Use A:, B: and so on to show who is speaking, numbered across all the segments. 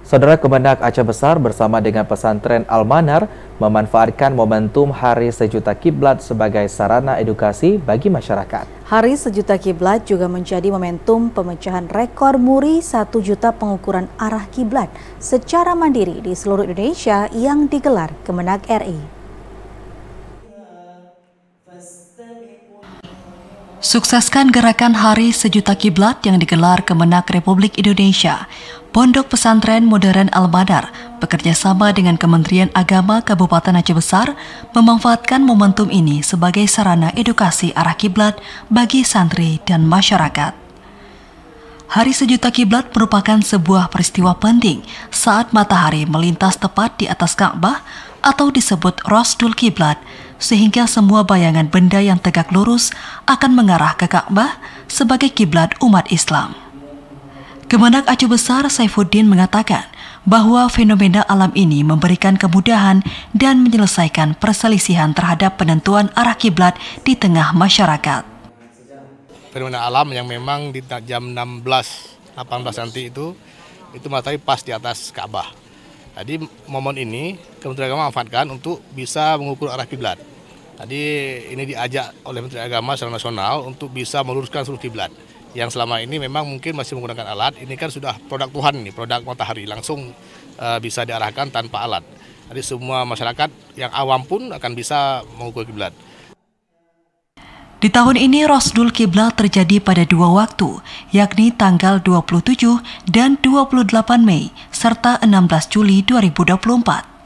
A: Saudara Kemenag Aceh Besar bersama dengan pesantren Al-Manar memanfaatkan momentum Hari Sejuta Kiblat sebagai sarana edukasi bagi masyarakat.
B: Hari Sejuta Kiblat juga menjadi momentum pemecahan rekor muri 1 juta pengukuran arah kiblat secara mandiri di seluruh Indonesia yang digelar Kemenag RI.
C: Sukseskan gerakan Hari Sejuta Kiblat yang digelar Kemenag Republik Indonesia, Pondok Pesantren Modern Al-Manar bekerjasama dengan Kementerian Agama Kabupaten Aceh Besar memanfaatkan momentum ini sebagai sarana edukasi arah kiblat bagi santri dan masyarakat. Hari Sejuta Kiblat merupakan sebuah peristiwa penting saat matahari melintas tepat di atas Ka'bah atau disebut Rasdul Kiblat, sehingga semua bayangan benda yang tegak lurus akan mengarah ke Ka'bah sebagai kiblat umat Islam. Kemenag Aceh Besar Saifuddin mengatakan bahwa fenomena alam ini memberikan kemudahan dan menyelesaikan perselisihan terhadap penentuan arah kiblat di tengah masyarakat.
D: Fenomena alam yang memang di jam 18 nanti itu matahari pas di atas Ka'bah. Jadi momen ini Kementerian Agama manfaatkan untuk bisa mengukur arah kiblat. Tadi ini diajak oleh Menteri Agama secara nasional untuk bisa meluruskan seluruh kiblat. Yang selama ini memang mungkin masih menggunakan alat, ini kan sudah produk Tuhan nih, produk matahari, langsung bisa diarahkan tanpa alat. Jadi semua masyarakat yang awam pun akan bisa mengukur kiblat.
C: Di tahun ini Rasdul Kiblat terjadi pada 2 waktu, yakni tanggal 27 dan 28 Mei serta 16 Juli 2024.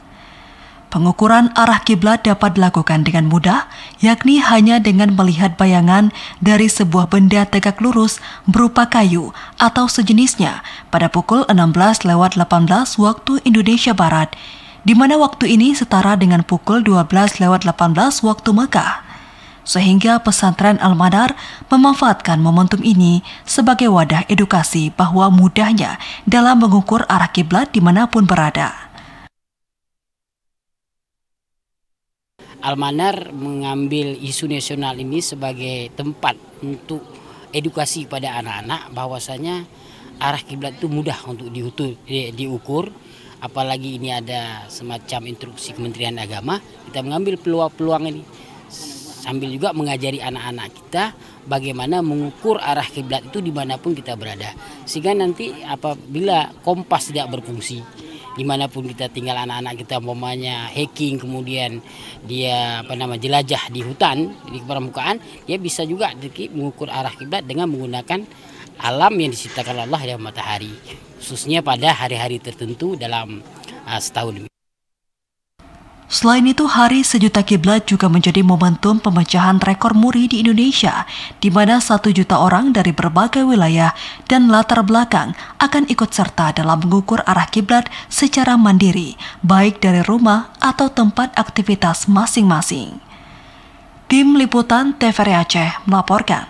C: Pengukuran arah kiblat dapat dilakukan dengan mudah, yakni hanya dengan melihat bayangan dari sebuah benda tegak lurus berupa kayu atau sejenisnya pada pukul 16:18 waktu Indonesia Barat, di mana waktu ini setara dengan pukul 12:18 waktu Mekah. Sehingga pesantren Al-Manar memanfaatkan momentum ini sebagai wadah edukasi bahwa mudahnya dalam mengukur arah kiblat dimanapun berada.
E: Al-Manar mengambil isu nasional ini sebagai tempat untuk edukasi pada anak-anak bahwasanya arah kiblat itu mudah untuk diukur, apalagi ini ada semacam instruksi Kementerian Agama. Kita mengambil peluang-peluang ini sambil juga mengajari anak-anak kita bagaimana mengukur arah kiblat itu dimanapun kita berada, sehingga nanti apabila kompas tidak berfungsi dimanapun kita tinggal, anak-anak kita umpamanya hiking, kemudian dia jelajah di hutan, di permukaan, dia bisa juga mengukur arah kiblat dengan menggunakan alam yang diciptakan Allah dan matahari, khususnya pada hari-hari tertentu dalam setahun.
C: Selain itu, Hari Sejuta Kiblat juga menjadi momentum pemecahan rekor muri di Indonesia, di mana 1 juta orang dari berbagai wilayah dan latar belakang akan ikut serta dalam mengukur arah kiblat secara mandiri, baik dari rumah atau tempat aktivitas masing-masing. Tim Liputan TVRI Aceh melaporkan.